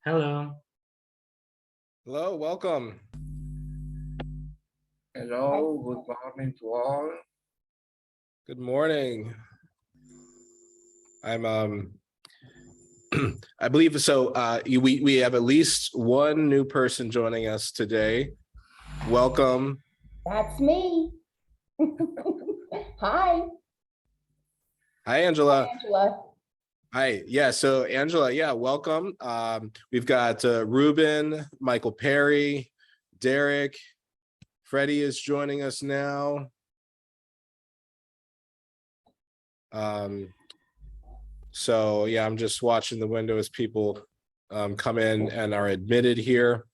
Hello. Hello, welcome. Hello, good morning to all. Good morning. I'm I believe so. We have at least one new person joining us today. Welcome. That's me. Hi. Hi, Angela. Hi, Angela. Hi. Yeah. So Angela, yeah, welcome. We've got Ruben, Michael Perry, Derek, Freddie is joining us now. So yeah, I'm just watching the window as people come in and are admitted here.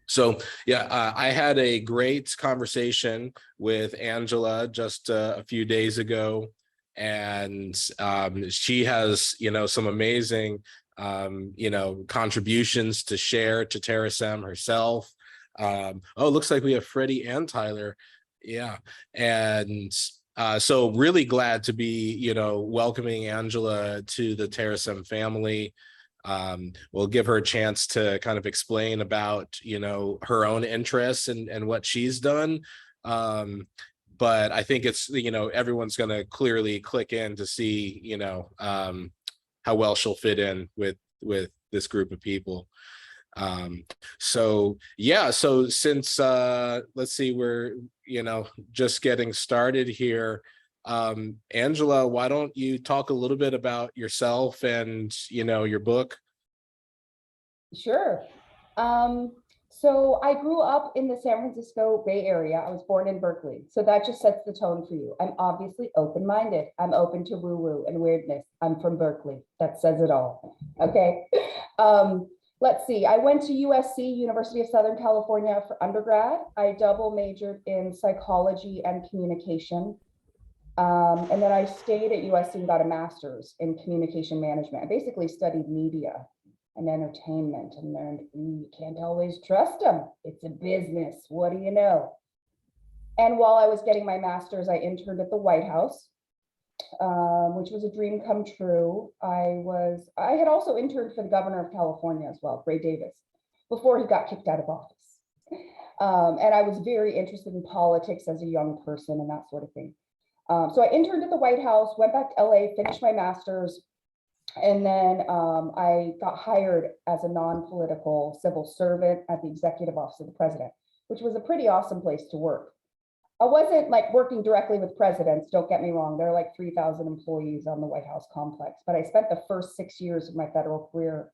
So yeah, I had a great conversation with Angela just a few days ago, and she has, some amazing, contributions to share to Terasem herself. Oh, it looks like we have Freddie and Tyler. Yeah. And so really glad to be, welcoming Angela to the Terasem family. We'll give her a chance to kind of explain about, her own interests and what she's done. But I think it's, everyone's going to clearly click in to see, how well she'll fit in with this group of people. So yeah, so since let's see, we're just getting started here. Angela, why don't you talk a little bit about yourself and your book? Sure. So I grew up in the San Francisco Bay Area. I was born in Berkeley. So that just sets the tone for you. I'm obviously open-minded. I'm open to woo-woo and weirdness. I'm from Berkeley. That says it all. Okay. Let's see. I went to USC, University of Southern California, for undergrad. I double majored in psychology and communication. And then I stayed at USC and got a master's in communication management. I basically studied media and entertainment and learned you can't always trust them. It's a business. What do you know? And while I was getting my master's, I interned at the White House, which was a dream come true. I had also interned for the governor of California as well, Gray Davis, before he got kicked out of office. And I was very interested in politics as a young person and that sort of thing. So I interned at the White House, went back to LA, finished my master's, and then I got hired as a non-political civil servant at the Executive Office of the President, which was a pretty awesome place to work. I wasn't like working directly with presidents, don't get me wrong. There are like 3,000 employees on the White House complex, but I spent the first 6 years of my federal career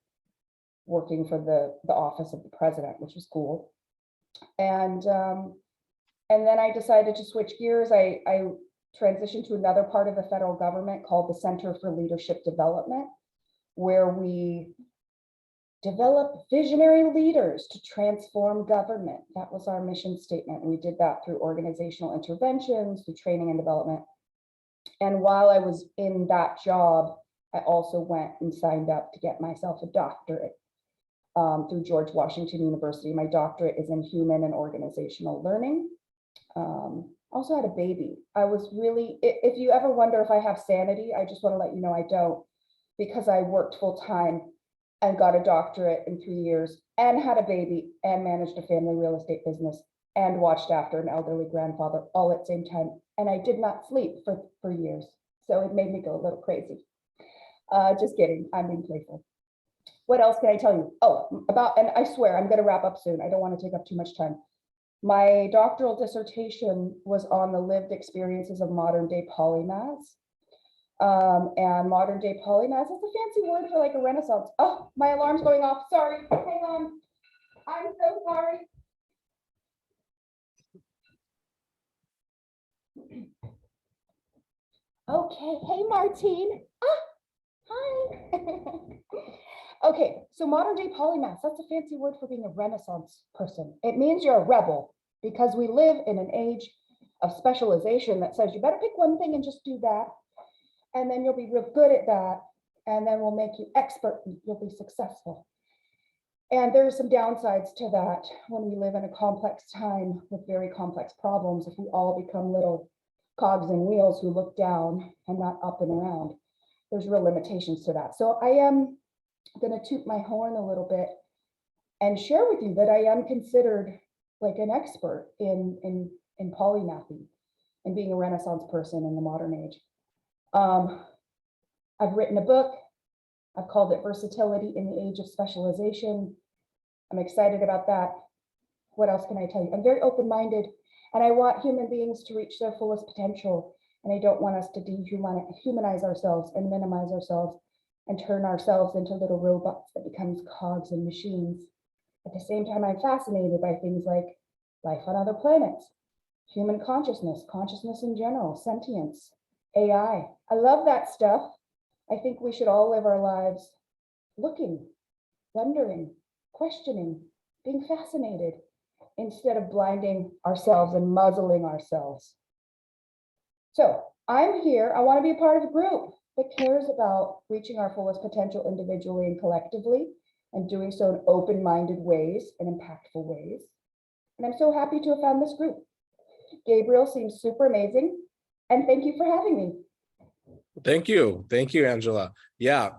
working for the office of the president, which was cool. And then I decided to switch gears. I transitioned to another part of the federal government called the Center for Leadership Development, where we develop visionary leaders to transform government. That was our mission statement. We did that through organizational interventions, through training and development. And while I was in that job, I also went and signed up to get myself a doctorate through George Washington University. My doctorate is in human and organizational learning. Also had a baby. I was really, if you ever wonder if I have sanity, I just want to let you know I don't, because I worked full time and got a doctorate in 3 years and had a baby and managed a family real estate business and watched after an elderly grandfather all at the same time. And I did not sleep for years. So it made me go a little crazy. Just kidding, I'm being playful. What else can I tell you? Oh, and I swear I'm gonna wrap up soon. I don't want to take up too much time. My doctoral dissertation was on the lived experiences of modern day polymaths. And modern day polymaths is a fancy word for like a renaissance. Oh, my alarm's going off. Sorry, hang on. I'm so sorry. Okay, hey Martine. Hi. Okay, so modern day polymaths, that's a fancy word for being a renaissance person. It means you're a rebel because we live in an age of specialization that says you better pick one thing and just do that. And then you'll be real good at that. And then we'll make you expert and you'll be successful. And there's some downsides to that when we live in a complex time with very complex problems. If we all become little cogs and wheels who look down and not up and around. There's real limitations to that. So I am going to toot my horn a little bit and share with you that I am considered like an expert in polymathy and being a Renaissance person in the modern age. I've written a book. I've called it Versatility in the Age of Specialization. I'm excited about that. What else can I tell you? I'm very open-minded, and I want human beings to reach their fullest potential. And I don't want us to dehumanize ourselves and minimize ourselves and turn ourselves into little robots that becomes cogs and machines. At the same time, I'm fascinated by things like life on other planets, human consciousness, consciousness in general, sentience, AI. I love that stuff. I think we should all live our lives looking, wondering, questioning, being fascinated, instead of blinding ourselves and muzzling ourselves. So I'm here. I want to be a part of a group that cares about reaching our fullest potential individually and collectively, and doing so in open-minded ways and impactful ways. And I'm so happy to have found this group. Gabriel seems super amazing. And thank you for having me. Thank you, Angela. Yeah,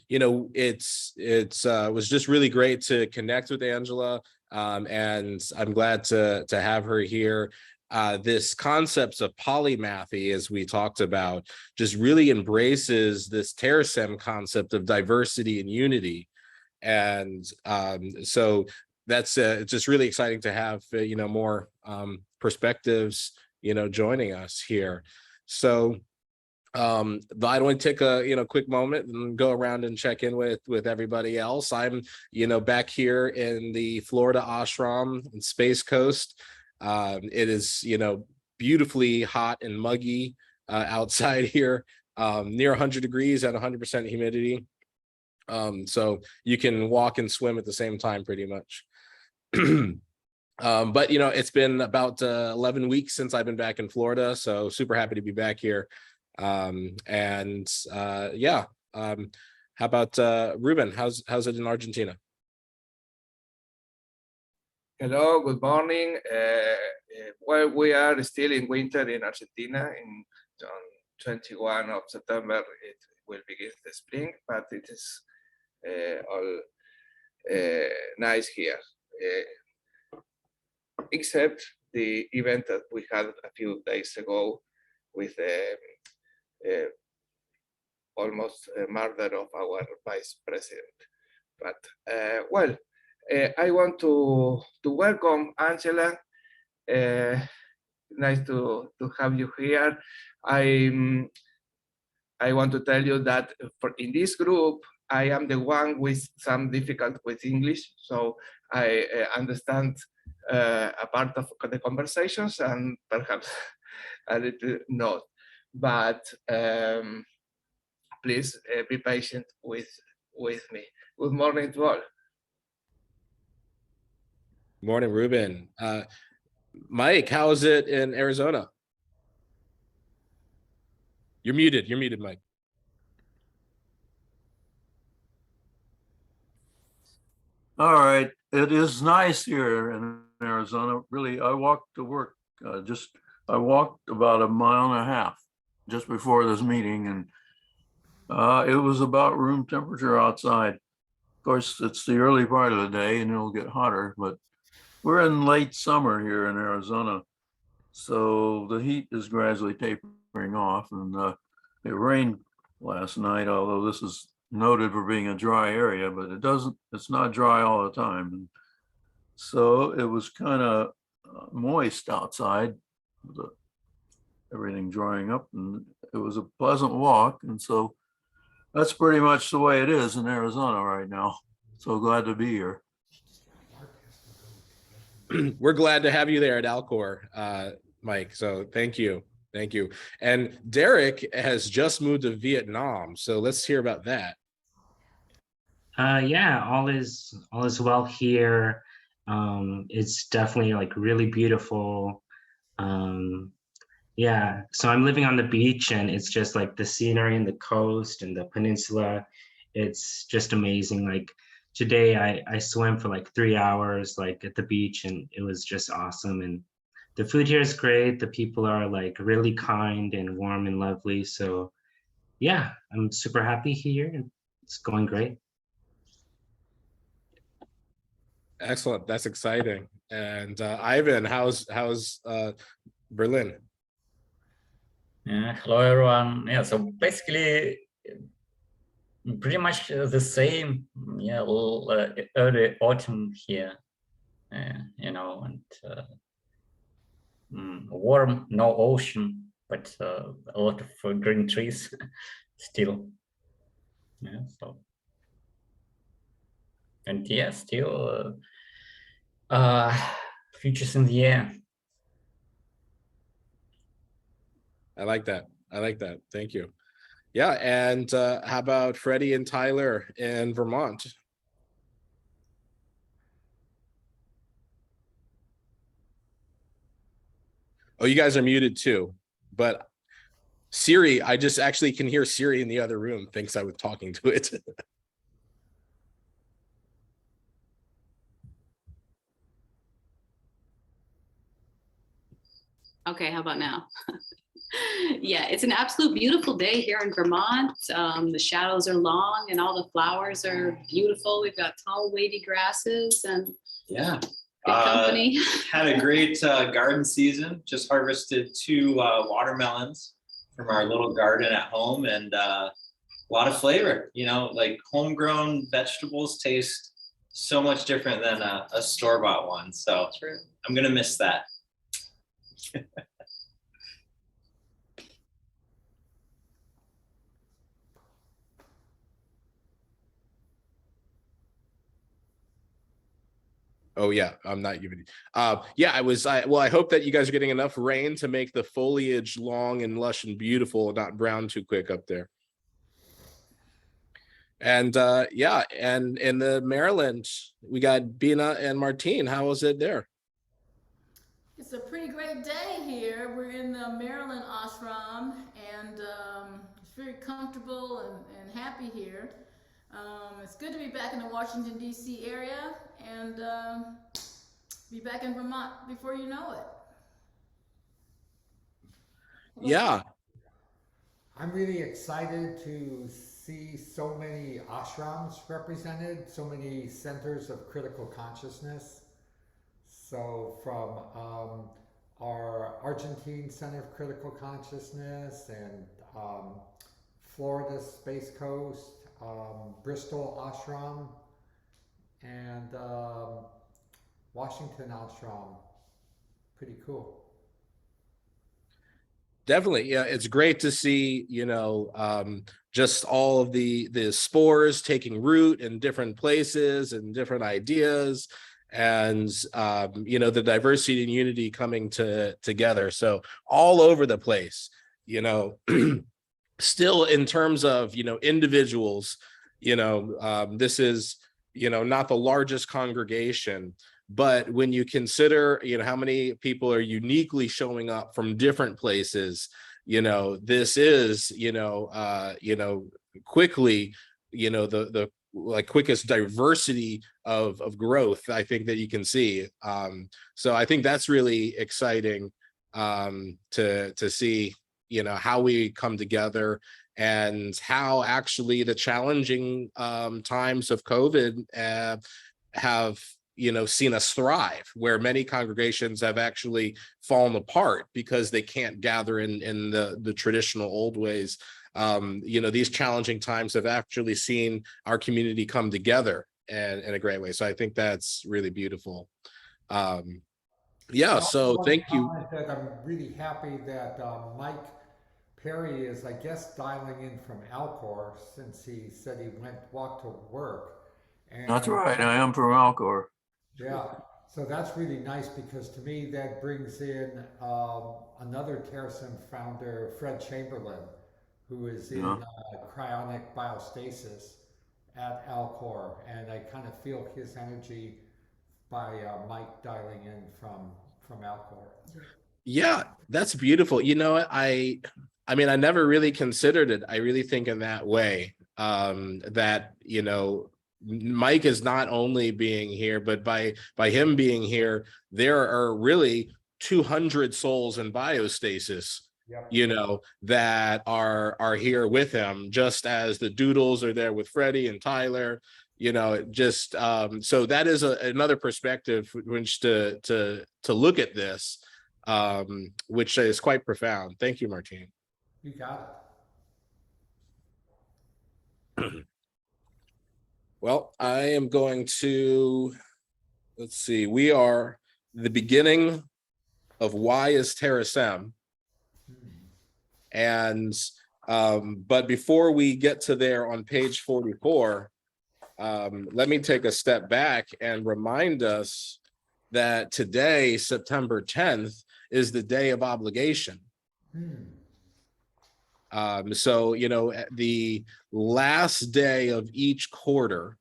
you know, it's was just really great to connect with Angela, and I'm glad to have her here. This concepts of polymathy, as we talked about, just really embraces this Terasem concept of diversity and unity, and so that's it's just really exciting to have you know, more perspectives, you know, joining us here. So but I want to take a, you know, quick moment and go around and check in with everybody else. I'm, you know, back here in the Florida ashram in Space Coast. It is, you know, beautifully hot and muggy outside here, near 100 degrees at 100% humidity. So you can walk and swim at the same time pretty much. But you know, it's been about 11 weeks since I've been back in Florida, so super happy to be back here. Yeah, how about Ruben? How's it in Argentina? Hello, good morning. Well, we are still in winter in Argentina. On 21 of September, it will begin the spring, but it is all nice here, except the event that we had a few days ago with almost a murder of our vice president. But well, I want to welcome Angela. Nice to have you here. I want to tell you that in this group, I am the one with some difficulty with English, so I understand a part of the conversations and perhaps a little not. But please be patient with me. Good morning to all. Morning, Ruben. Mike, how is it in Arizona? You're muted, Mike. All right, it is nice here in Arizona. Really, I walked to work. I walked about a mile and a half just before this meeting, and it was about room temperature outside. Of course, it's the early part of the day, and it'll get hotter. But we're in late summer here in Arizona, so the heat is gradually tapering off. And it rained last night, although this is noted for being a dry area, but it's not dry all the time. And so it was kind of moist outside, with everything drying up, and it was a pleasant walk. And so that's pretty much the way it is in Arizona right now. So glad to be here. We're glad to have you there at Alcor, Mike. So thank you. And Derek has just moved to Vietnam, so let's hear about that. Yeah, all is well here. It's definitely like really beautiful. Yeah, so I'm living on the beach, and it's just like the scenery and the coast and the peninsula. It's just amazing. Like today I swam for like 3 hours like at the beach, and it was just awesome. And the food here is great. The people are like really kind and warm and lovely. So yeah, I'm super happy here and it's going great. Excellent. That's exciting. And Ivan, how's Berlin? Yeah, hello everyone. Yeah, so basically pretty much the same. Yeah, early autumn here, you know, and warm, no ocean, but a lot of green trees still. Yeah, so and yeah, still futures in the air. I like that. I like that. Thank you. Yeah, and how about Freddie and Tyler in Vermont? Oh, you guys are muted too, but Siri, I just actually can hear Siri in the other room, thinks I was talking to it. Okay, how about now? Yeah, it's an absolute beautiful day here in Vermont. The shadows are long and all the flowers are beautiful. We've got tall, wavy grasses and Yeah. good company. Had a great garden season. Just harvested 2 watermelons from our little garden at home, and a lot of flavor. You know, like homegrown vegetables taste so much different than a store-bought one. So True. I'm gonna miss that. Oh yeah, I'm not even. Yeah, I hope that you guys are getting enough rain to make the foliage long and lush and beautiful, not brown too quick up there. And yeah, and in the Maryland, we got Bina and Martine. How was it there? It's a pretty great day here. We're in the Maryland ashram, and it's very comfortable and happy here. It's good to be back in the Washington, D.C. area, and be back in Vermont before you know it. Yeah. I'm really excited to see so many ashrams represented, so many centers of critical consciousness. So from our Argentine Center of Critical Consciousness and Florida Space Coast, Bristol Ashram, and Washington Ashram. Pretty cool. Definitely. Yeah, it's great to see, you know, just all of the spores taking root in different places and different ideas, and you know, the diversity and unity coming together. So all over the place, you know, still in terms of, you know, individuals, you know, this is, you know, not the largest congregation, but when you consider, you know, how many people are uniquely showing up from different places, you know, this is, you know, quickly, you know, the like quickest diversity of growth I think that you can see. So I think that's really exciting to see, you know, how we come together and how actually the challenging times of COVID have, you know, seen us thrive, where many congregations have actually fallen apart because they can't gather in the traditional old ways. You know, these challenging times have actually seen our community come together in a great way. So I think that's really beautiful. Yeah, so thank you. That I'm really happy that Mike Perry is, I guess, dialing in from Alcor, since he said he walked to work. And That's right. I am from Alcor. yeah, so that's really nice, because to me that brings in another Terasem founder, Fred Chamberlain, who is in cryonic biostasis at Alcor, and I kind of feel his energy by Mike dialing in from Alcor. Yeah, that's beautiful. You know, I mean, I never really considered it. I really think in that way, that, you know, Mike is not only being here, but by him being here, there are really 200 souls in biostasis, Yep. you know, that are here with him, just as the doodles are there with Freddie and Tyler, you know, just so that is another perspective which to look at this, which is quite profound. Thank you, Martine. You got Well, I am going to, let's see, we are the beginning of Why Is Terasem? And but before we get to there on page 44, let me take a step back and remind us that today, September 10th, is the day of obligation. So, you know, at the last day of each quarter,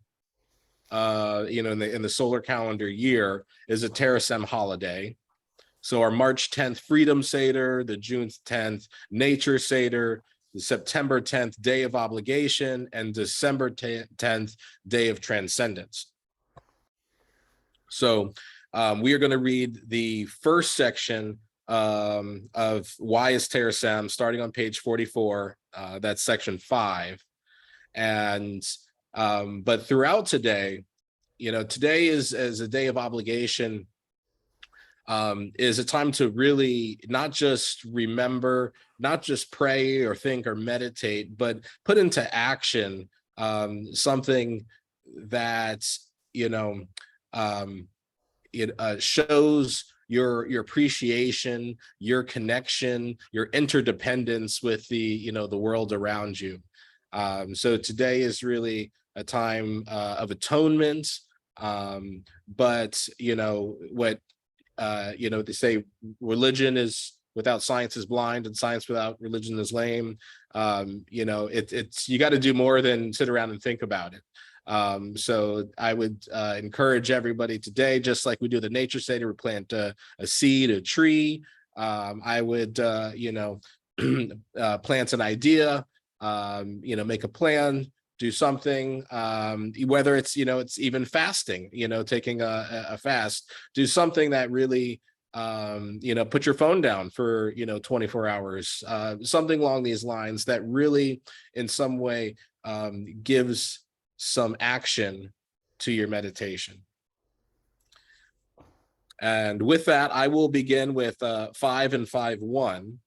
you know, in the solar calendar year is a Terasem holiday. So our March 10th Freedom Seder, the June 10th Nature Seder, the September 10th Day of Obligation, and December 10th Day of Transcendence. So we are going to read the first section of Why Is Terasem, starting on page 44. That's section 5. And but throughout today, you know, today is a day of obligation, is a time to really not just remember, not just pray or think or meditate, but put into action something that, you know, it shows your appreciation, your connection, your interdependence with the, you know, the world around you. So today is really a time of atonement, but, you know, what you know, they say religion is without science is blind, and science without religion is lame. You know, it's you got to do more than sit around and think about it. So I would encourage everybody today, just like we do the Nature Seder, we plant a seed, a tree. I would, you know, plant an idea, you know, make a plan, do something, whether it's, you know, it's even fasting, you know, taking a fast, do something that really, you know, put your phone down for, you know, 24 hours, something along these lines that really in some way gives some action to your meditation. And with that, I will begin with 5 and 5.1.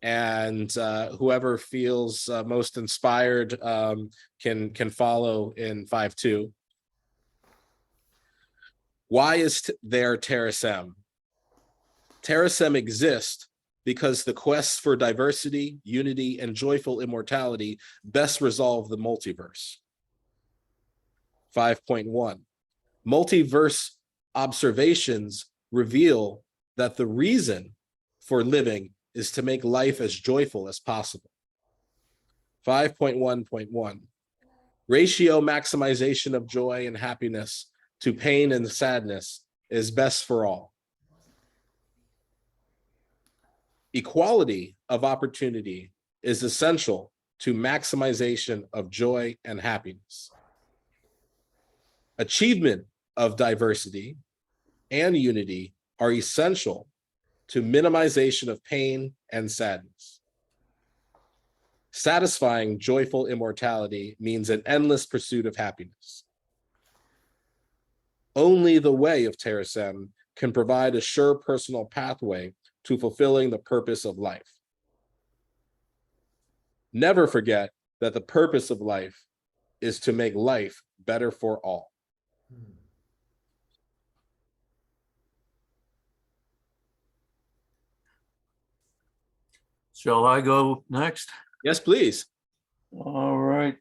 And whoever feels most inspired can follow in 5.2. Why is there Terasem? Terasem exists because the quest for diversity, unity, and joyful immortality best resolve the multiverse. 5.1. Multiverse observations reveal that the reason for living is to make life as joyful as possible. 5.1.1. Ratio maximization of joy and happiness to pain and sadness is best for all. Equality of opportunity is essential to maximization of joy and happiness. Achievement of diversity and unity are essential to minimization of pain and sadness. Satisfying joyful immortality means an endless pursuit of happiness. Only the way of Terasem can provide a sure personal pathway to fulfilling the purpose of life. Never forget that the purpose of life is to make life better for all. Shall I go next? Yes, please. All right.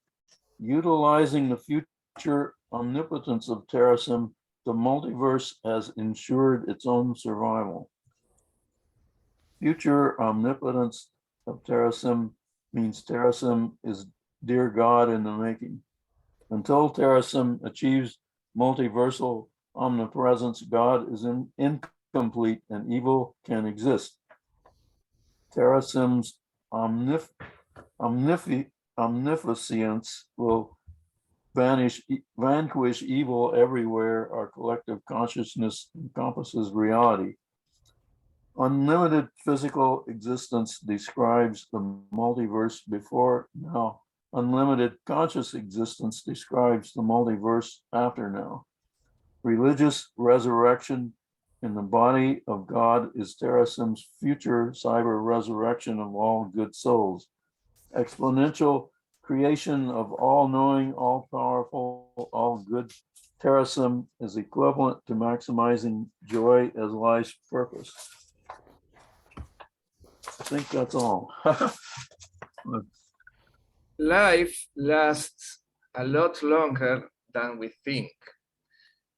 Utilizing the future omnipotence of Terasem, the multiverse has ensured its own survival. Future omnipotence of Terasem means Terasem is dear God in the making. Until Terasem achieves multiversal omnipresence, God is incomplete and evil can exist. Terasem's omnificence will vanquish evil everywhere our collective consciousness encompasses reality. Unlimited physical existence describes the multiverse before now. Unlimited conscious existence describes the multiverse after now. Religious resurrection in the body of God is Terasem's future cyber resurrection of all good souls. Exponential creation of all-knowing, all-powerful, all-good Terasem is equivalent to maximizing joy as life's purpose. I think that's all. Life lasts a lot longer than we think.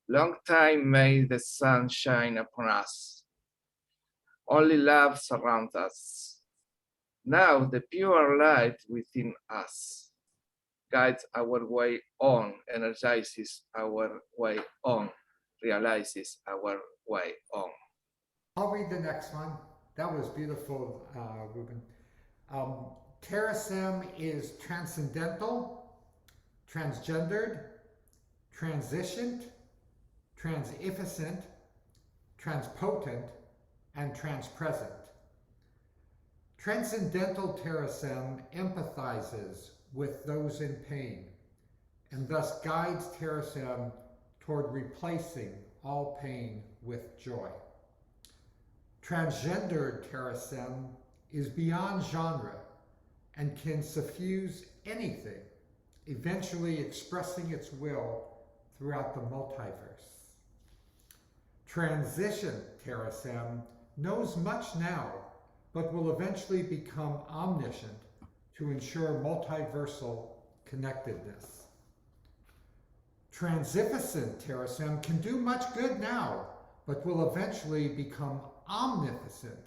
Long time may the sun shine upon us. Only love surrounds us. Now the pure light within us guides our way on, energizes our way on, realizes our way on. I'll read the next one. That was beautiful, Ruben. Terasem is transcendental, transgendered, transitioned, transificent, transpotent, and transpresent. Transcendental Terasem empathizes with those in pain and thus guides Terasem toward replacing all pain with joy. Transgendered Terasem is beyond genre and can suffuse anything, eventually expressing its will throughout the multiverse. Transition Terasem knows much now, but will eventually become omniscient to ensure multiversal connectedness. Transificent Terasem can do much good now, but will eventually become omnificent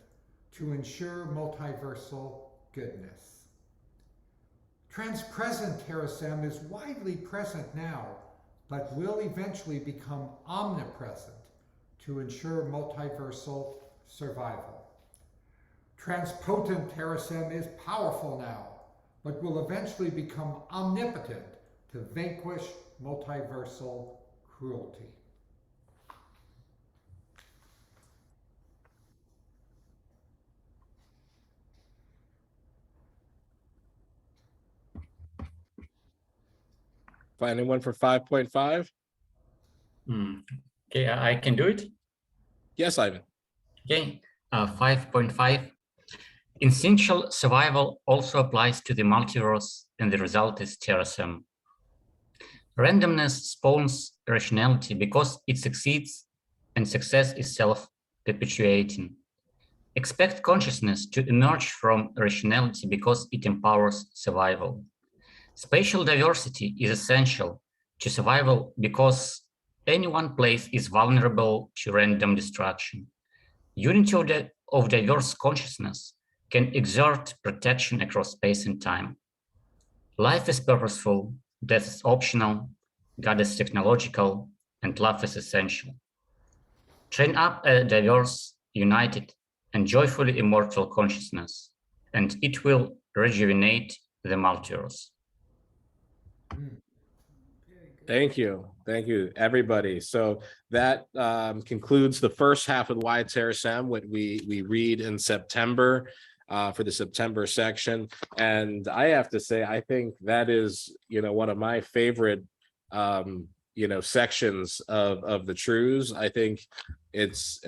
to ensure multiversal goodness. Transpresent Terasem is widely present now, but will eventually become omnipresent to ensure multiversal survival. Transpotent Terasem is powerful now, but will eventually become omnipotent to vanquish multiversal cruelty. Anyone for 5.5? Okay, I can do it. Yes, Ivan. Okay, 5.5. Instinctual survival also applies to the multiverse, and the result is Terasem. Randomness spawns rationality because it succeeds, and success is self-perpetuating. Expect consciousness to emerge from rationality because it empowers survival. Spatial diversity is essential to survival because any one place is vulnerable to random destruction. Unity of diverse consciousness can exert protection across space and time. Life is purposeful, death is optional, God is technological, and love is essential. Train up a diverse, united, and joyfully immortal consciousness, and it will rejuvenate the multiverse. Thank you. Thank you, everybody. So that concludes the first half of Why Terasem, what we read in September for the September section. And I have to say, I think that is, one of my favorite, sections of the Truths. I think it's,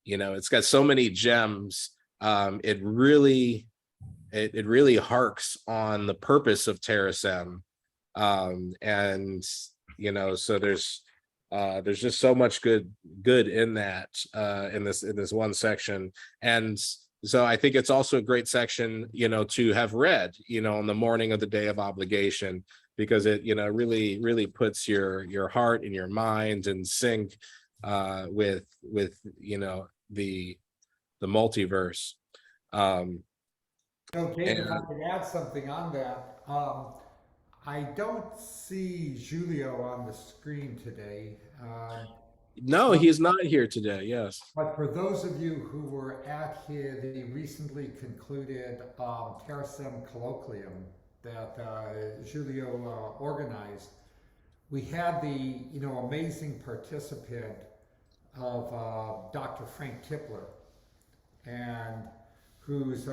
it's got so many gems. It really harks on the purpose of Terasem. And so there's just so much good in that in this one section. And so I think it's also a great section to have read on the morning of the day of obligation, because it really puts your heart and your mind in sync with the multiverse. Dave, if I could add something on that. I don't see Julio on the screen today. No, he's not here today, yes. But for those of you who were at the recently concluded Terasem colloquium that Julio organized, we had the amazing participant of Dr. Frank Tipler, and whose,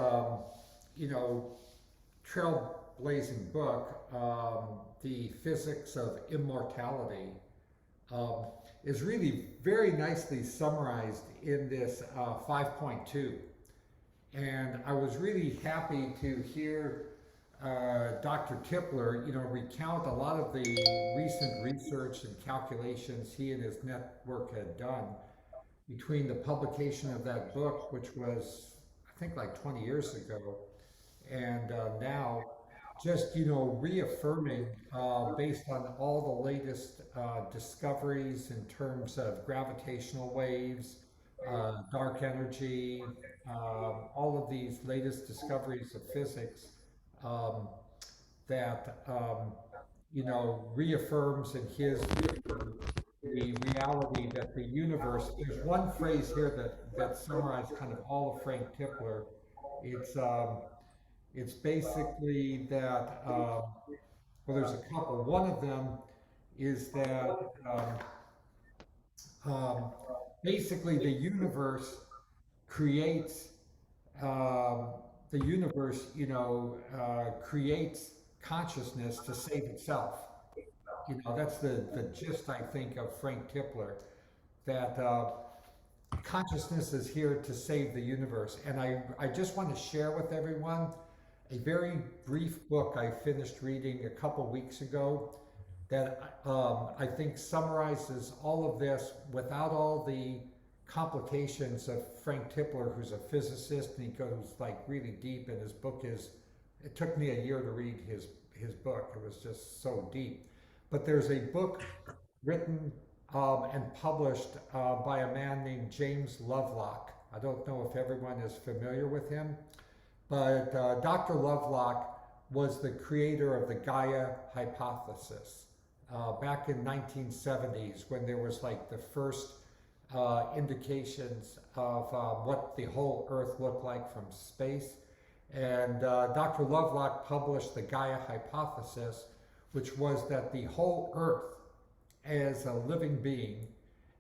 you know, trailblazing book, The Physics of Immortality, is really very nicely summarized in this 5.2. And I was really happy to hear Dr. Tipler, you know, recount a lot of the recent research and calculations he and his network had done between the publication of that book, which was, I think, like 20 years ago, and now just, you know, reaffirming based on all the latest discoveries in terms of gravitational waves, dark energy, all of these latest discoveries of physics, um, that you know, reaffirms in his view the reality that the universe. There's one phrase here that summarizes kind of all of Frank Tipler. It's basically that, well, there's a couple. One of them is that basically the universe creates, um, you know, creates consciousness to save itself. You know, that's the gist, I think, of Frank Tipler, that consciousness is here to save the universe. And I just want to share with everyone a very brief book I finished reading a couple weeks ago that I think summarizes all of this without all the complications of Frank Tipler, who's a physicist, and he goes like really deep. And his book is, it took me a year to read his book. It was just so deep. But there's a book written and published by a man named James Lovelock. I don't know if everyone is familiar with him, but Dr. Lovelock was the creator of the Gaia hypothesis back in 1970s, when there was like the first indications of what the whole Earth looked like from space. And Dr. Lovelock published the Gaia hypothesis, which was that the whole Earth as a living being,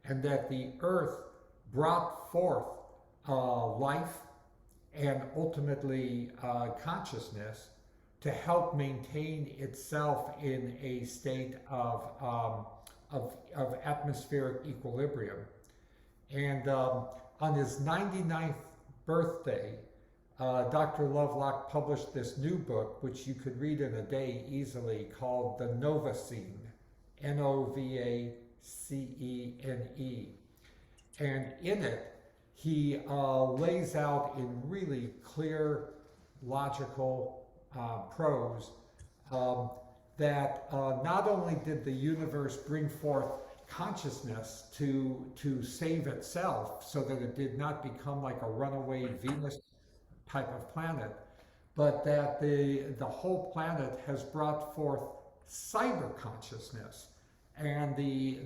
and that the Earth brought forth life and ultimately consciousness to help maintain itself in a state of atmospheric equilibrium. And on his 99th birthday, Dr. Lovelock published this new book, which you could read in a day easily, called The Novacene, Novacene. And in it, he lays out in really clear, logical prose that not only did the universe bring forth consciousness to save itself so that it did not become like a runaway Venus type of planet, but that the whole planet has brought forth cyber consciousness and the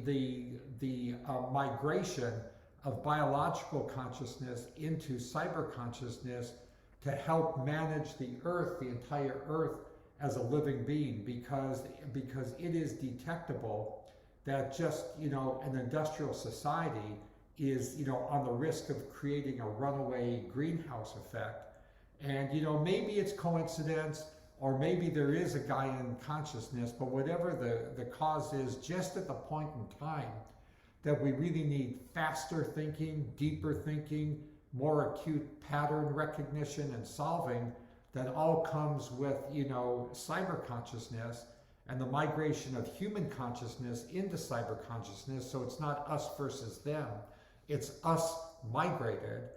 migration of biological consciousness into cyber consciousness to help manage the Earth, the entire Earth, as a living being, because it is detectable that just, you know, an industrial society is, you know, on the risk of creating a runaway greenhouse effect. And, you know, maybe it's coincidence, or maybe there is a Gaian consciousness, but whatever the cause is, just at the point in time that we really need faster thinking, deeper thinking, more acute pattern recognition and solving, that all comes with, you know, cyber consciousness and the migration of human consciousness into cyber consciousness. So it's not us versus them, it's us migrated.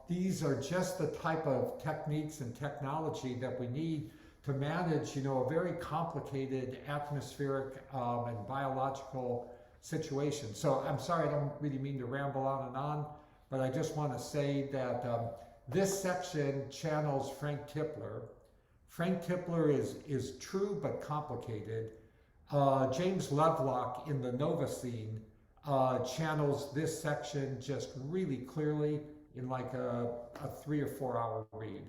These are just the type of techniques and technology that we need to manage, you know, a very complicated atmospheric and biological situation. So I'm sorry, I don't really mean to ramble on and on, but I just want to say that this section channels Frank Tipler. Frank Tipler is true but complicated. James Lovelock in the Novacene channels this section just really clearly in like a 3 or 4 hour read.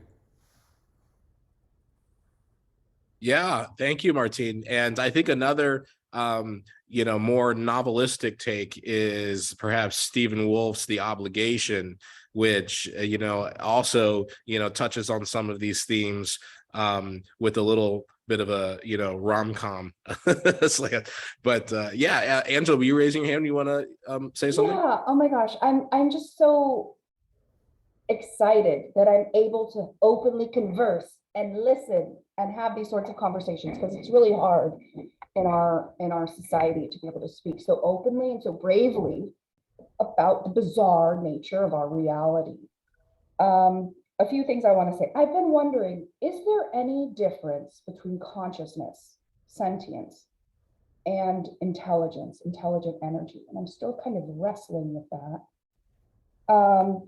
Yeah, thank you, Martin. And I think another more novelistic take is perhaps Stephen Wolf's The Obligation, which, also, touches on some of these themes with a little bit of a, rom-com. Angela, were you raising your hand? You want to say something? Yeah. Oh my gosh. I'm just so excited that I'm able to openly converse and listen and have these sorts of conversations, because it's really hard in our society to be able to speak so openly and so bravely about the bizarre nature of our reality. A few things I want to say. I've been wondering, is there any difference between consciousness, sentience, and intelligence, intelligent energy? And I'm still kind of wrestling with that.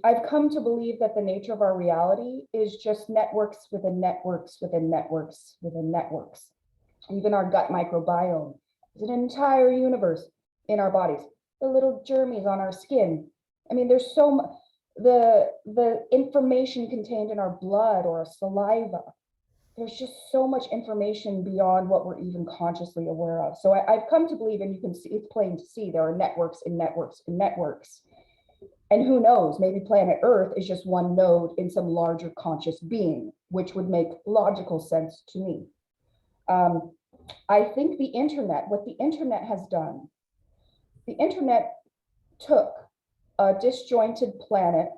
I've come to believe that the nature of our reality is just networks within networks within networks within networks. Even our gut microbiome is an entire universe in our bodies. The little germs on our skin. I mean, there's so much, the information contained in our blood or our saliva. There's just so much information beyond what we're even consciously aware of. So I've come to believe, and you can see, it's plain to see, there are networks in networks in networks. And who knows, maybe planet Earth is just one node in some larger conscious being, which would make logical sense to me. I think the internet, what the internet has done, the internet took a disjointed planet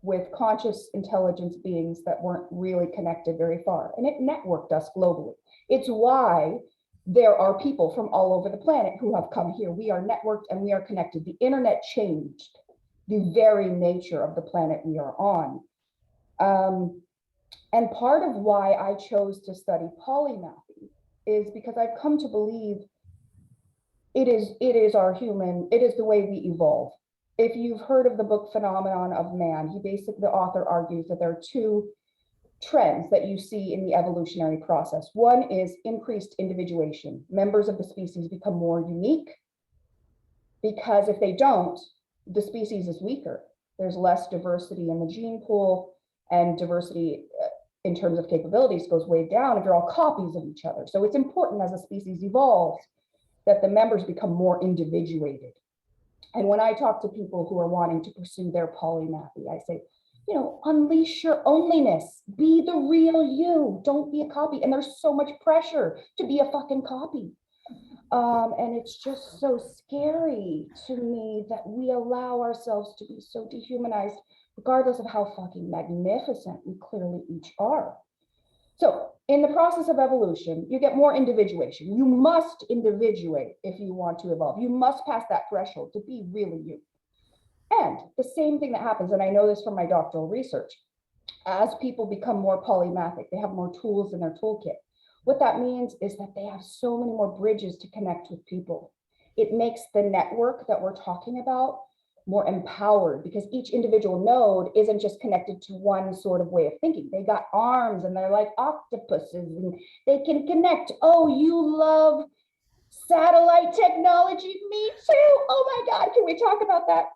with conscious intelligence beings that weren't really connected very far, and it networked us globally. It's why there are people from all over the planet who have come here. We are networked and we are connected. The internet changed the very nature of the planet we are on. And part of why I chose to study polymathy is because I've come to believe it is our human, it is the way we evolve. If you've heard of the book Phenomenon of Man, the author argues that there are two trends that you see in the evolutionary process. One is increased individuation. Members of the species become more unique, because if they don't, the species is weaker. There's less diversity in the gene pool, and diversity in terms of capabilities goes way down if you're all copies of each other. So it's important as a species evolves that the members become more individuated. And when I talk to people who are wanting to pursue their polymathy, I say, unleash your onlyness, be the real you, don't be a copy. And there's so much pressure to be a fucking copy. And it's just so scary to me that we allow ourselves to be so dehumanized, regardless of how fucking magnificent we clearly each are. So in the process of evolution, you get more individuation. You must individuate if you want to evolve. You must pass that threshold to be really you. And the same thing that happens, and I know this from my doctoral research, as people become more polymathic, they have more tools in their toolkit. What that means is that they have so many more bridges to connect with people. It makes the network that we're talking about more empowered, because each individual node isn't just connected to one sort of way of thinking. They got arms and they're like octopuses and they can connect. Oh, you love satellite technology? Me too. Oh my God, can we talk about that?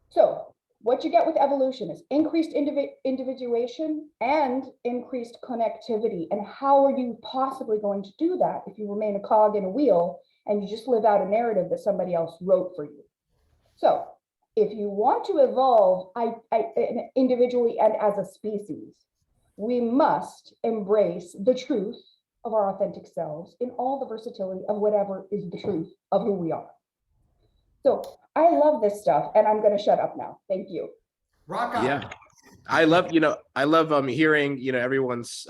So what you get with evolution is increased individuation and increased connectivity. And how are you possibly going to do that if you remain a cog in a wheel and you just live out a narrative that somebody else wrote for you? So if you want to evolve individually and as a species, we must embrace the truth of our authentic selves in all the versatility of whatever is the truth of who we are. So I love this stuff, and I'm going to shut up now. Thank you. Rock on. Yeah. I love hearing, everyone's,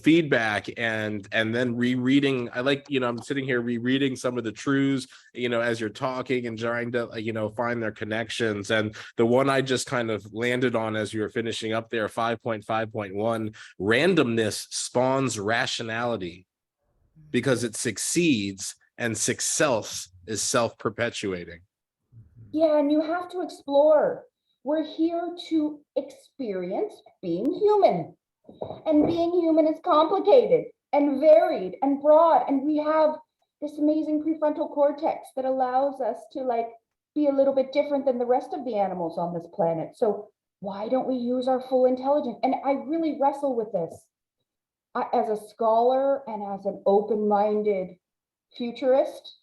feedback and then rereading. I like, I'm sitting here rereading some of the truths, as you're talking and trying to, find their connections. And the one I just kind of landed on as you were finishing up there, 5.5.1, randomness spawns rationality because it succeeds, and success is self-perpetuating. Yeah, and you have to explore. We're here to experience being human. And being human is complicated and varied and broad. And we have this amazing prefrontal cortex that allows us to be a little bit different than the rest of the animals on this planet. So why don't we use our full intelligence? And I really wrestle with this as a scholar and as an open-minded futurist,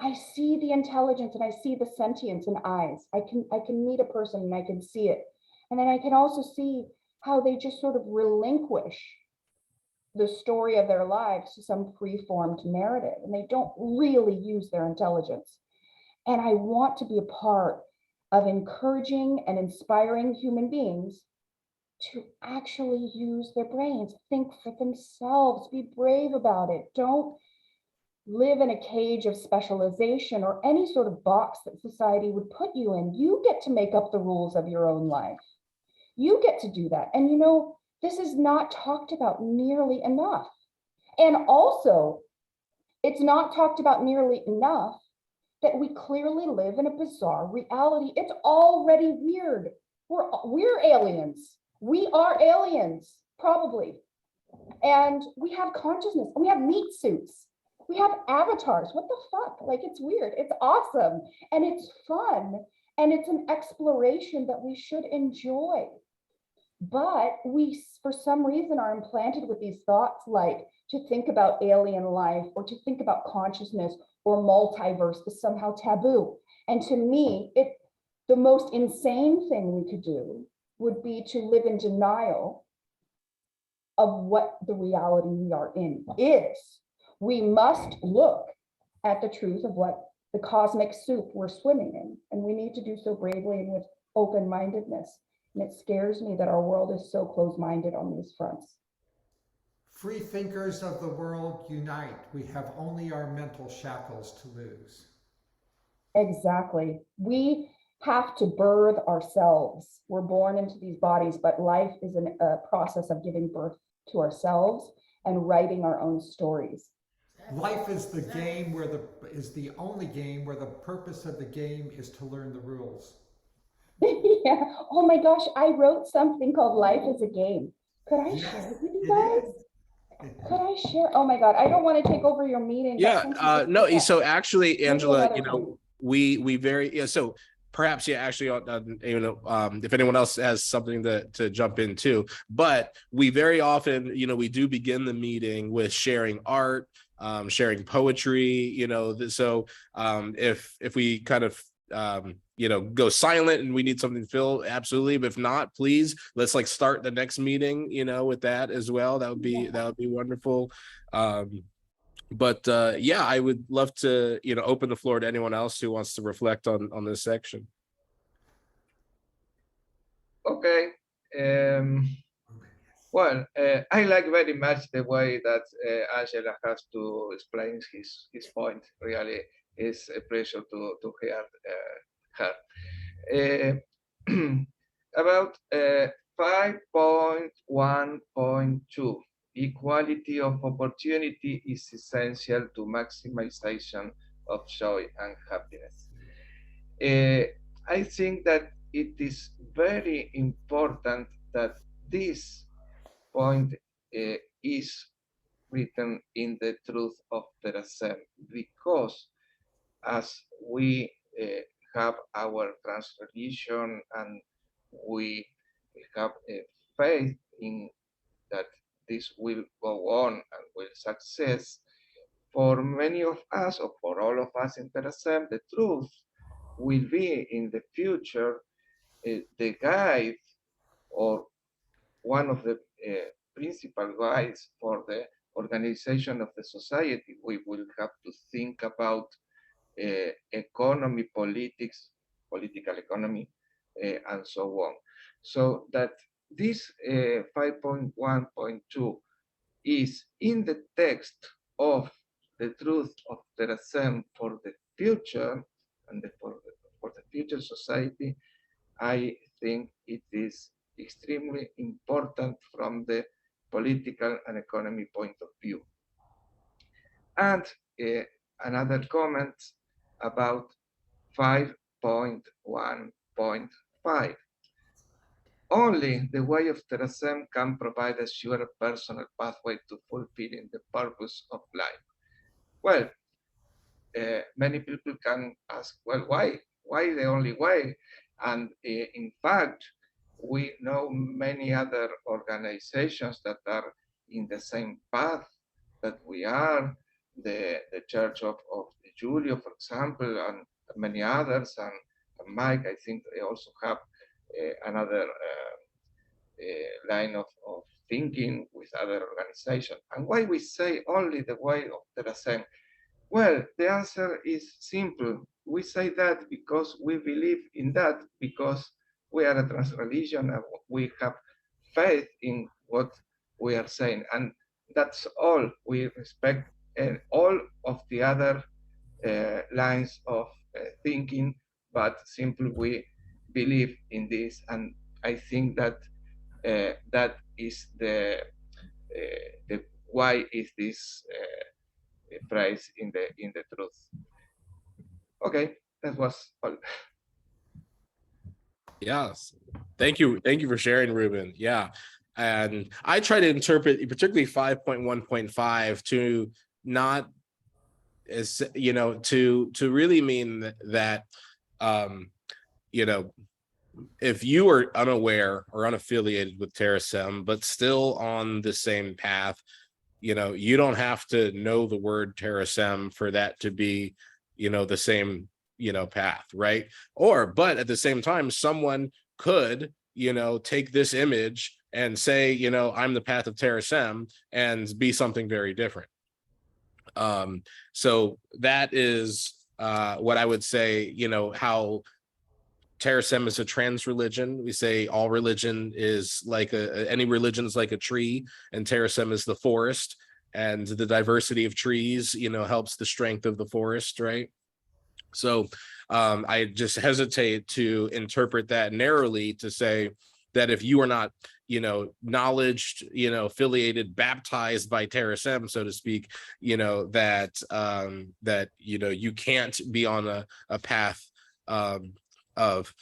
I see the intelligence and I see the sentience in eyes. I can meet a person and I can see it. And then I can also see how they just sort of relinquish the story of their lives to some preformed narrative, and they don't really use their intelligence. And I want to be a part of encouraging and inspiring human beings to actually use their brains, think for themselves, be brave about it. Don't live in a cage of specialization or any sort of box that society would put you in. You get to make up the rules of your own life. You get to do that. And you know, this is not talked about nearly enough. And also, it's not talked about nearly enough that we clearly live in a bizarre reality. It's already weird. We're aliens. We are aliens, probably. And we have consciousness, and we have meat suits. We have avatars. What the fuck? Like, it's weird. It's awesome. And it's fun. And it's an exploration that we should enjoy. But we, for some reason, are implanted with these thoughts like to think about alien life or to think about consciousness or multiverse is somehow taboo. And to me, the most insane thing we could do would be to live in denial of what the reality we are in is. We must look at the truth of what the cosmic soup we're swimming in, and we need to do so bravely and with open-mindedness. And it scares me that our world is so closed-minded on these fronts. Free thinkers of the world, unite. We have only our mental shackles to lose. Exactly. We have to birth ourselves. We're born into these bodies, but life is a process of giving birth to ourselves and writing our own stories. Life is the game is the only game where the purpose of the game is to learn the rules. Yeah. Oh my gosh, I wrote something called Life is a Game. Could I share it with you guys? Could I share? Oh my God, I don't want to take over your meeting. Yeah, no, so actually, Angela, you time. know, we very, yeah, so perhaps, yeah, actually, you know, if anyone else has something to jump into, but we very often, you know, we do begin the meeting with sharing art, sharing poetry, you know, so if we kind of, you know, go silent and we need something to fill, absolutely. But if not, please, let's like start the next meeting, you know, with that as well. That would be wonderful. But yeah, I would love to, you know, open the floor to anyone else who wants to reflect on this section. Okay. Well, I like very much the way that Angela has to explain his point. Really, it's a pleasure to hear her. About 5.1.2, equality of opportunity is essential to maximization of joy and happiness. I think that it is very important that this point is written in the Truth of Terasem, because as we have our transreligion and we have a faith in that this will go on and will success, for many of us, or for all of us in Terasem, the truth will be in the future the guide, or one of the principal guides for the organization of the society. We will have to think about economy, politics, political economy, and so on. So that this 5.1.2 is in the text of the Truth of Terasem for the future and for the future society. I think it is extremely important from the political and economy point of view. And another comment about 5.1.5. Only the way of Terasem can provide a sure personal pathway to fulfilling the purpose of life. Well, many people can ask, well, why? Why the only way? And in fact, we know many other organizations that are in the same path that we are. the Church of Julio, for example, and many others, and Mike, I think they also have another line of thinking with other organizations. And why we say only the way of Terasem? Well, the answer is simple. We say that because we believe in that, because we are a trans-religion and we have faith in what we are saying. And that's all. We respect all of the other lines of thinking, but simply we believe in this. And I think that that is the why is this prize in the truth. Okay, that was all. Yes. Thank you. Thank you for sharing, Ruben. Yeah. And I try to interpret particularly 5.1.5 to not as, you know, to really mean that, you know, if you are unaware or unaffiliated with Terasem, but still on the same path, you know, you don't have to know the word Terasem for that to be, you know, the same, you know, path, right? But at the same time, someone could, you know, take this image and say, you know, I'm the path of Terasem and be something very different. So that is what I would say, you know, how Terasem is a trans religion. We say all religion is like any religion is like a tree, and Terasem is the forest, and the diversity of trees, you know, helps the strength of the forest, right? So I just hesitate to interpret that narrowly to say that if you are not, you know, knowledged, you know, affiliated, baptized by Terasem, so to speak, you know, that that, you know, you can't be on a path of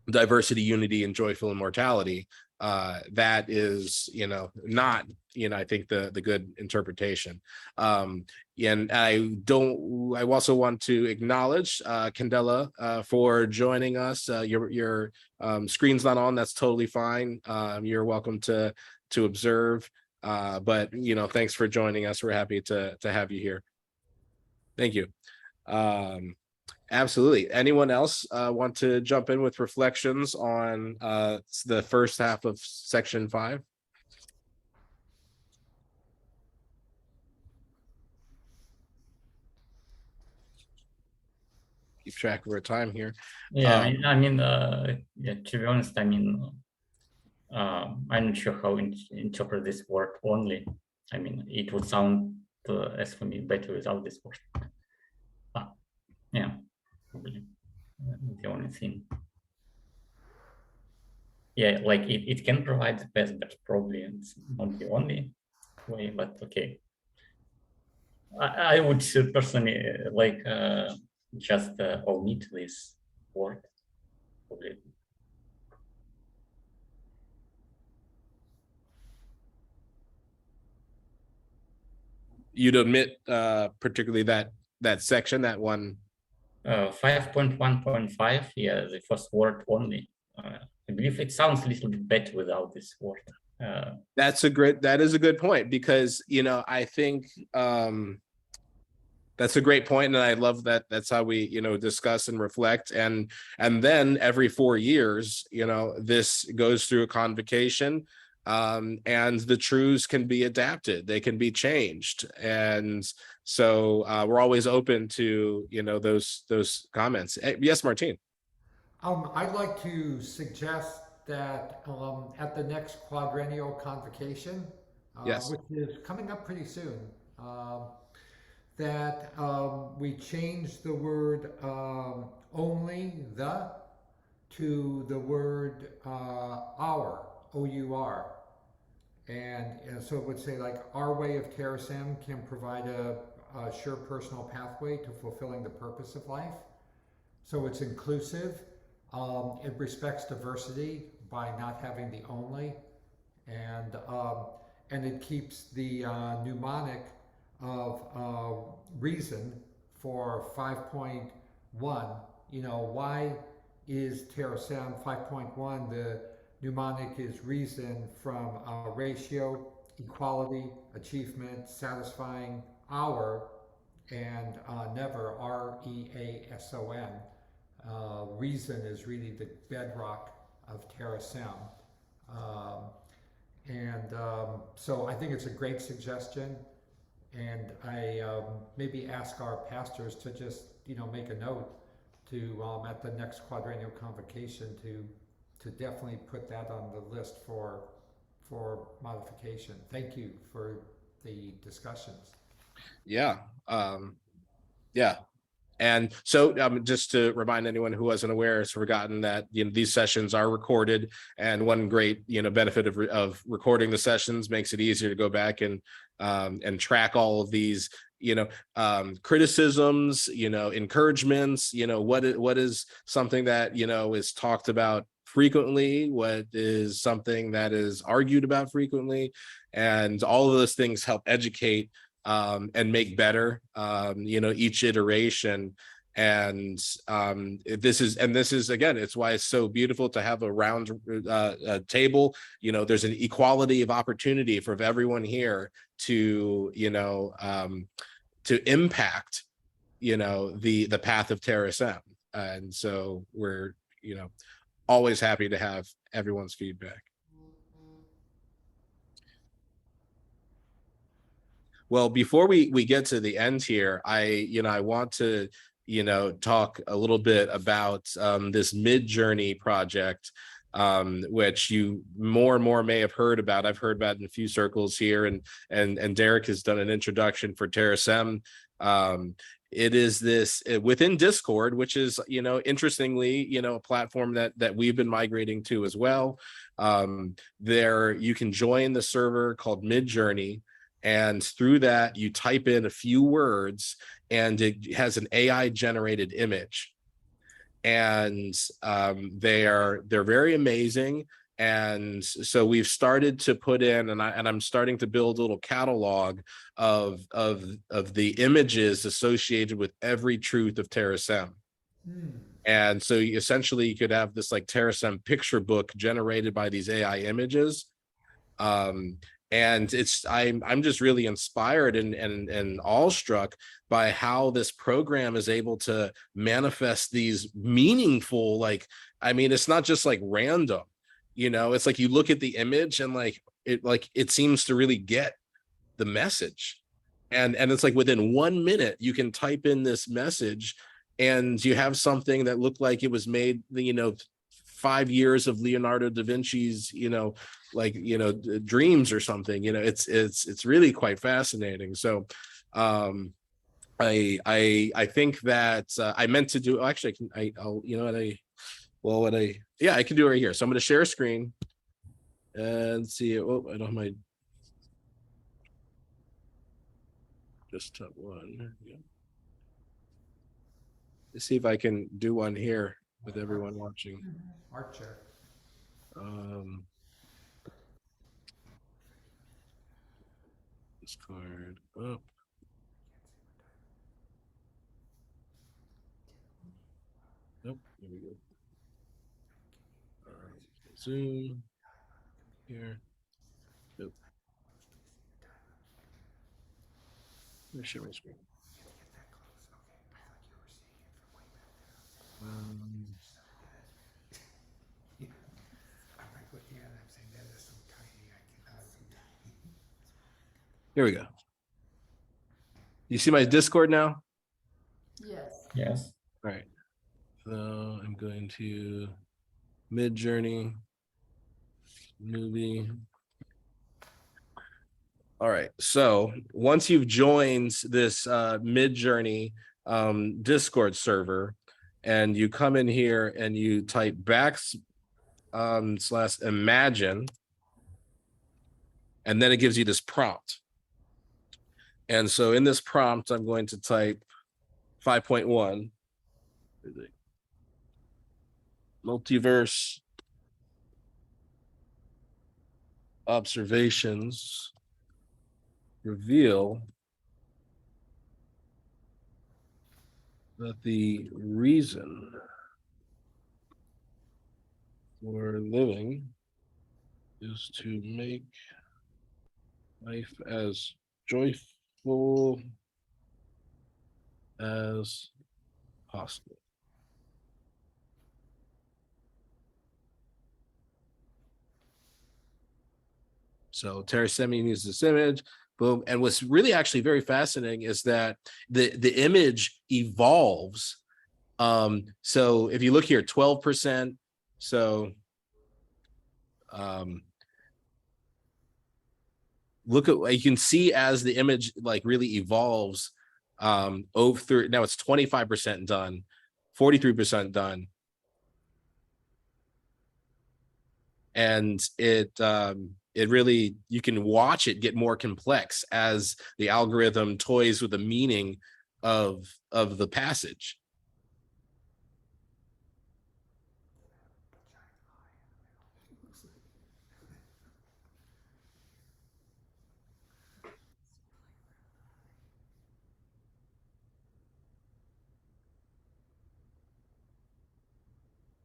diversity, unity, and joyful immortality. That is, you know, not, you know, I think the good interpretation. And I also want to acknowledge Candela for joining us. Your screen's not on, that's totally fine. You're welcome to observe. But, you know, thanks for joining us. We're happy to have you here. Thank you. Absolutely. Anyone else want to jump in with reflections on the first half of section 5? Keep track of our time here. Yeah, I mean, yeah, to be honest, I mean, I'm not sure how to interpret this word only. I mean, it would sound, as for me, better without this word. Yeah, probably the only thing. Yeah, like it can provide the best, but probably it's not the only way, but okay. I would personally like just omit this word, probably. You'd omit particularly that section, that one. 5.1.5, yeah, the first word only. I believe it sounds a little bit better without this word. That is a good point, because, you know, I think that's a great point, and I love that. That's how we, you know, discuss and reflect, and then every 4 years, you know, this goes through a convocation, and the truths can be adapted, they can be changed, and so we're always open to, you know, those comments. Yes, Martin. I'd like to suggest that at the next quadrennial convocation, Yes. which is coming up pretty soon, that we change the word only, the, to the word our, O-U-R. And so it would say, like, our way of Terasem can provide a sure personal pathway to fulfilling the purpose of life. So it's inclusive. It respects diversity by not having the only, and it keeps the mnemonic of reason for 5.1. You know, why is Terasem 5.1? The mnemonic is reason from ratio, equality, achievement, satisfying our and never, REASON. Reason is really the bedrock of Terasem. Um, so I think it's a great suggestion, and I maybe ask our pastors to just make a note to at the next quadrennial convocation to definitely put that on the list for modification. Thank you for the discussions. Yeah. Yeah. And so just to remind anyone who wasn't aware, has forgotten that these sessions are recorded, and one great benefit of recording the sessions makes it easier to go back and track all of these criticisms, encouragements, what is something that is talked about frequently, what is something that is argued about frequently, and all of those things help educate and make better each iteration. And this is again, it's why it's so beautiful to have a round table. There's an equality of opportunity for everyone here to to impact the path of Terasem. And so we're always happy to have everyone's feedback. Well, before we get to the end here, I want to talk a little bit about this Mid-Journey project, which you more and more may have heard about. I've heard about in a few circles here, and Derek has done an introduction for Terasem. It is this within Discord, which is interestingly a platform that we've been migrating to as well. There you can join the server called Mid-Journey. And through that, you type in a few words, and it has an AI generated image. And they're very amazing. And so we've started to put in, and I'm starting to build a little catalog of the images associated with every truth of Terasem. And so essentially you could have this like Terasem picture book generated by these AI images. And I'm just really inspired and awestruck by how this program is able to manifest these meaningful, it's not just like random, it's like you look at the image and it seems to really get the message. And it's like within 1 minute, you can type in this message and you have something that looked like it was made, 5 years of Leonardo da Vinci's, dreams or something. It's really quite fascinating. So I think that I meant to do, actually I can do it right here. So I'm going to share a screen and see. Oh, I don't have my desktop one. Yeah. Let's see if I can do one here with everyone watching. Archer. Discord up. Nope, here we go. Zoom here. Nope. Let me share my screen. Here we go. You see my Discord now? Yes. Yes. All right. So I'm going to Mid-Journey movie. All right. So once you've joined this Mid-Journey Discord server, and you come in here and you type /imagine, and then it gives you this prompt. And so in this prompt, I'm going to type 5.1, multiverse observations reveal that the reason for living is to make life as joyful as possible. So Terasem uses this image, boom. And what's really actually very fascinating is that the image evolves. So if you look here, 12%. So look at, you can see as the image like really evolves, over through, now it's 25% done, 43% done. And it really, you can watch it get more complex as the algorithm toys with the meaning of the passage.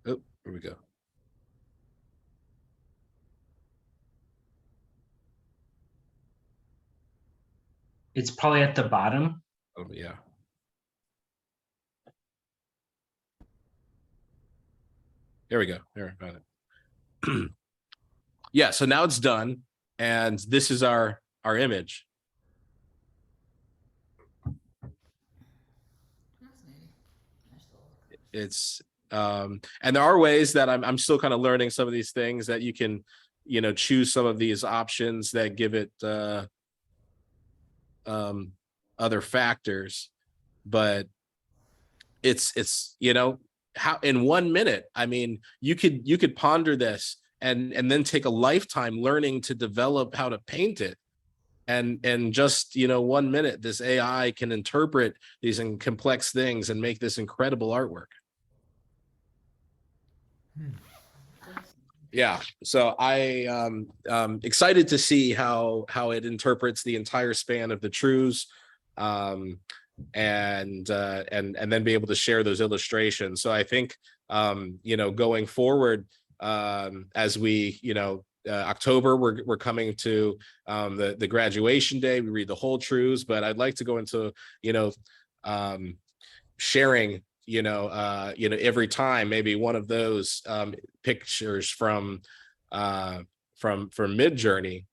Oh, here we go. It's probably at the bottom. Oh, yeah. There we go. There, I found it. Yeah, so now it's done, and this is our image. It's and there are ways that I'm still kind of learning some of these things that you can, you know, choose some of these options that give it other factors, but it's you know, how in 1 minute, I mean, you could ponder this and then take a lifetime learning to develop how to paint it. And just, you know, 1 minute, this AI can interpret these complex things and make this incredible artwork. Yeah, so I excited to see how it interprets the entire span of the truths, and then be able to share those illustrations. So I think you know, going forward, as we, you know, October, we're coming to the graduation day. We read the whole truths, but I'd like to go into, you know, sharing, you know, every time maybe one of those pictures from Midjourney.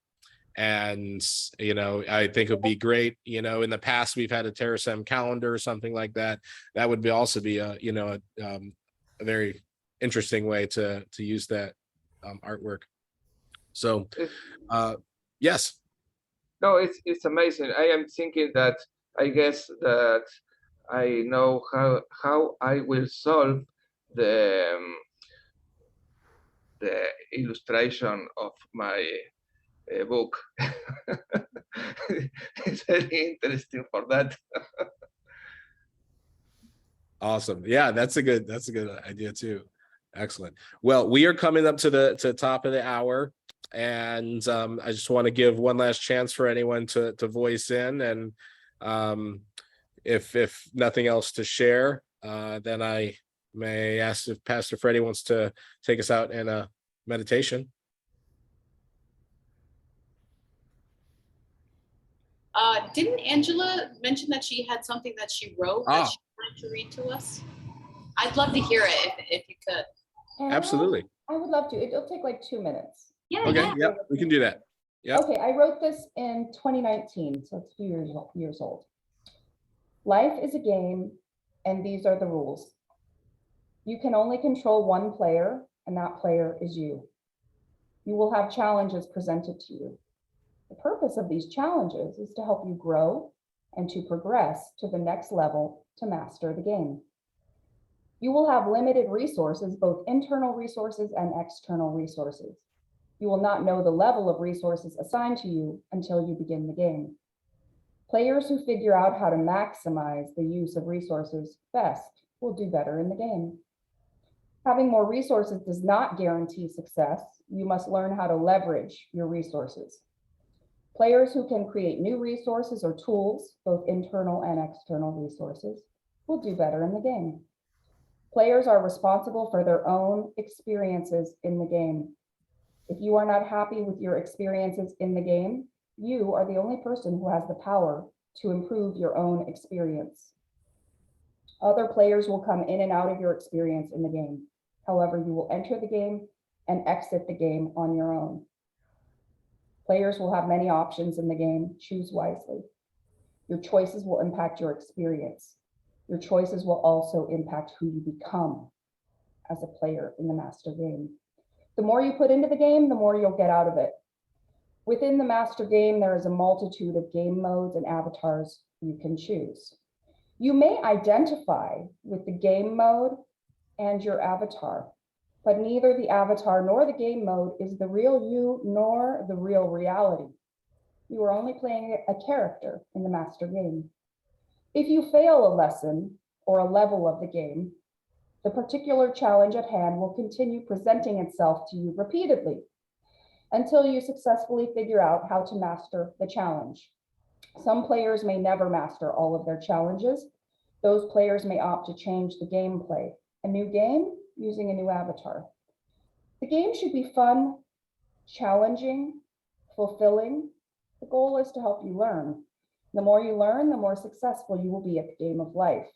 And, you know, I think it would be great, you know, in the past, we've had a Terasem calendar or something like that. That would be also be a, you know, a very interesting way to use that artwork. So, yes. No, it's amazing. I am thinking that I guess that I know how I will solve the illustration of my book. It's very interesting for that. Awesome. Yeah, that's a good idea too. Excellent. Well, we are coming up to the top of the hour, and I just want to give one last chance for anyone to voice in, and if nothing else to share, then I may ask if Pastor Freddie wants to take us out in a meditation. Didn't Angela mention that she had something that she wrote that she wanted to read to us? I'd love to hear it if you could. Absolutely. I would love to. It'll take like 2 minutes. Yeah. Okay. Yeah, we can do that. Yeah. Okay, I wrote this in 2019, so it's a few years old. Life is a game, and these are the rules. You can only control one player, and that player is you. You will have challenges presented to you. The purpose of these challenges is to help you grow and to progress to the next level to master the game. You will have limited resources, both internal resources and external resources. You will not know the level of resources assigned to you until you begin the game. Players who figure out how to maximize the use of resources best will do better in the game. Having more resources does not guarantee success. You must learn how to leverage your resources. Players who can create new resources or tools, both internal and external resources, will do better in the game. Players are responsible for their own experiences in the game. If you are not happy with your experiences in the game, you are the only person who has the power to improve your own experience. Other players will come in and out of your experience in the game. However, you will enter the game and exit the game on your own. Players will have many options in the game. Choose wisely. Your choices will impact your experience. Your choices will also impact who you become as a player in the master game. The more you put into the game, the more you'll get out of it. Within the master game, there is a multitude of game modes and avatars you can choose. You may identify with the game mode and your avatar, but neither the avatar nor the game mode is the real you nor the real reality. You are only playing a character in the master game. If you fail a lesson or a level of the game, the particular challenge at hand will continue presenting itself to you repeatedly until you successfully figure out how to master the challenge. Some players may never master all of their challenges. Those players may opt to change the gameplay, a new game using a new avatar. The game should be fun, challenging, fulfilling. The goal is to help you learn. The more you learn, the more successful you will be at the game of life.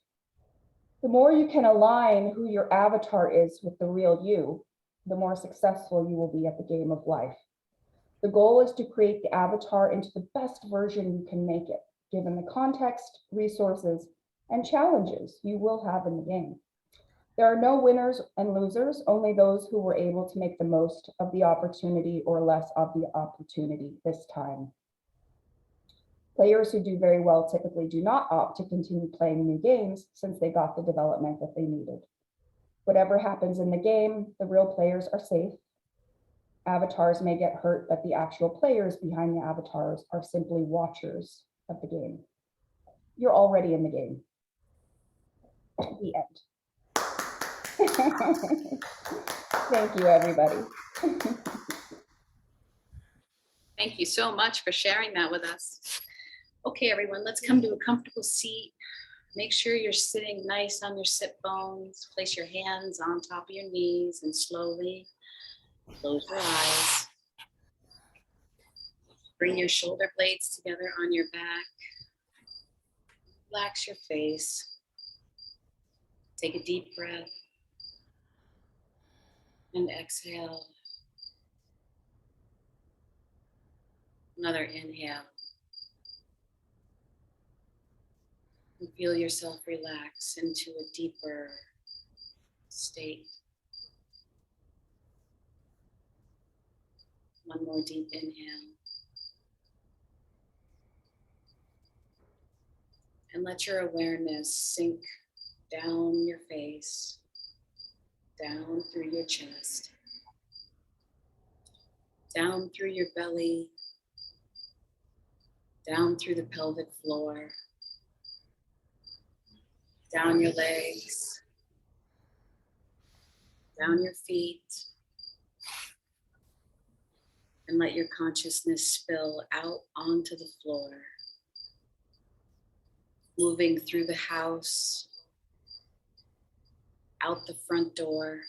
The more you can align who your avatar is with the real you, the more successful you will be at the game of life. The goal is to create the avatar into the best version you can make it, given the context, resources, and challenges you will have in the game. There are no winners and losers, only those who were able to make the most of the opportunity or less of the opportunity this time. Players who do very well typically do not opt to continue playing new games since they got the development that they needed. Whatever happens in the game, the real players are safe. Avatars may get hurt, but the actual players behind the avatars are simply watchers of the game. You're already in the game. The end. Thank you, everybody. Thank you so much for sharing that with us. Okay, everyone, let's come to a comfortable seat. Make sure you're sitting nice on your sit bones. Place your hands on top of your knees and slowly close your eyes. Bring your shoulder blades together on your back. Relax your face. Take a deep breath and exhale. Another inhale. And feel yourself relax into a deeper state. One more deep inhale. And let your awareness sink down your face, down through your chest, down through your belly, down through the pelvic floor, down your legs, down your feet, and let your consciousness spill out onto the floor, moving through the house, out the front door,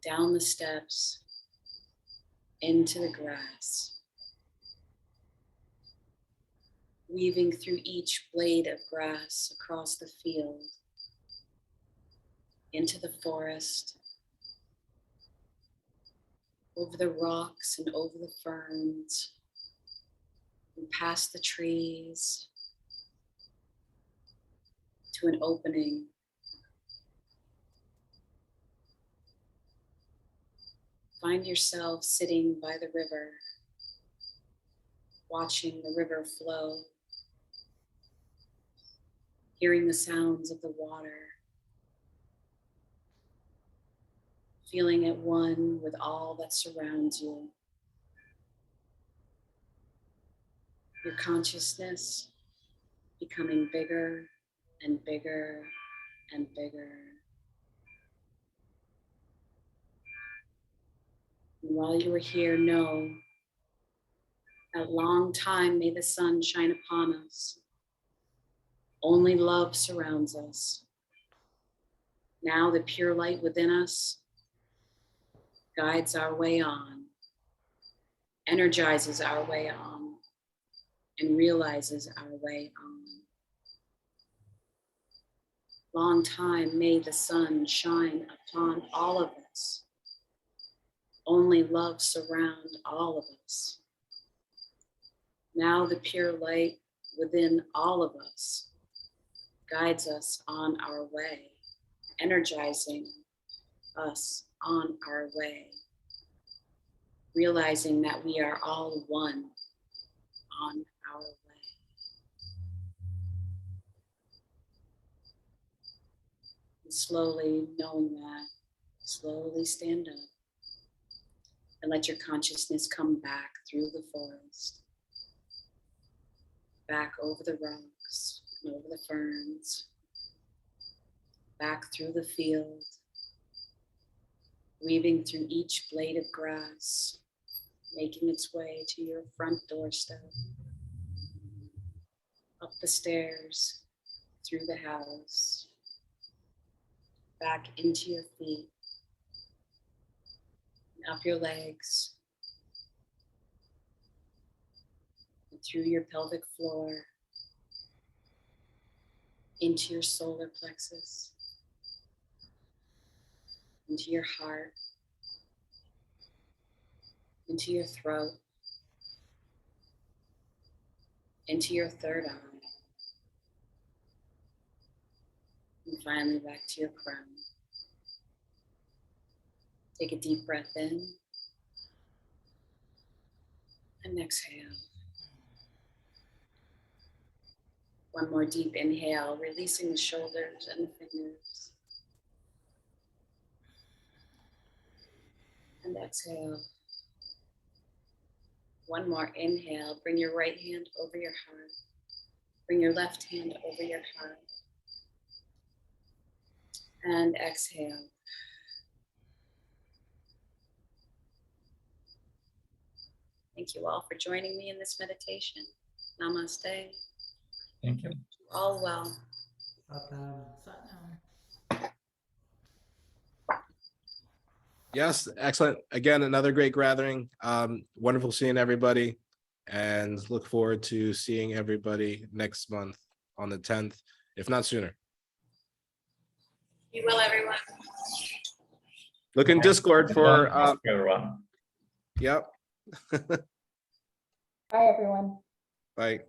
down the steps, into the grass, weaving through each blade of grass across the field, into the forest, over the rocks and over the ferns, and past the trees, to an opening. Find yourself sitting by the river, watching the river flow, hearing the sounds of the water, feeling at one with all that surrounds you. Your consciousness becoming bigger and bigger and bigger. And while you are here, know that long time may the sun shine upon us. Only love surrounds us. Now the pure light within us guides our way on, energizes our way on, and realizes our way on. Long time may the sun shine upon all of us. Only love surround all of us. Now the pure light within all of us guides us on our way, energizing us on our way, realizing that we are all one on our way. And slowly knowing that, slowly stand up and let your consciousness come back through the forest, back over the rocks and over the ferns, back through the field, weaving through each blade of grass, making its way to your front doorstep, up the stairs, through the house, back into your feet, and up your legs, and through your pelvic floor, into your solar plexus, into your heart, into your throat, into your third eye, and finally back to your crown. Take a deep breath in and exhale. One more deep inhale, releasing the shoulders and the fingers. And exhale. One more inhale, bring your right hand over your heart. Bring your left hand over your heart. And exhale. Thank you all for joining me in this meditation. Namaste. Thank you. All well. Satnam. Yes, excellent. Again, another great gathering. Wonderful seeing everybody, and look forward to seeing everybody next month on the 10th, if not sooner. Be well, everyone. Look in Discord for everyone. yep. Bye, everyone. Bye.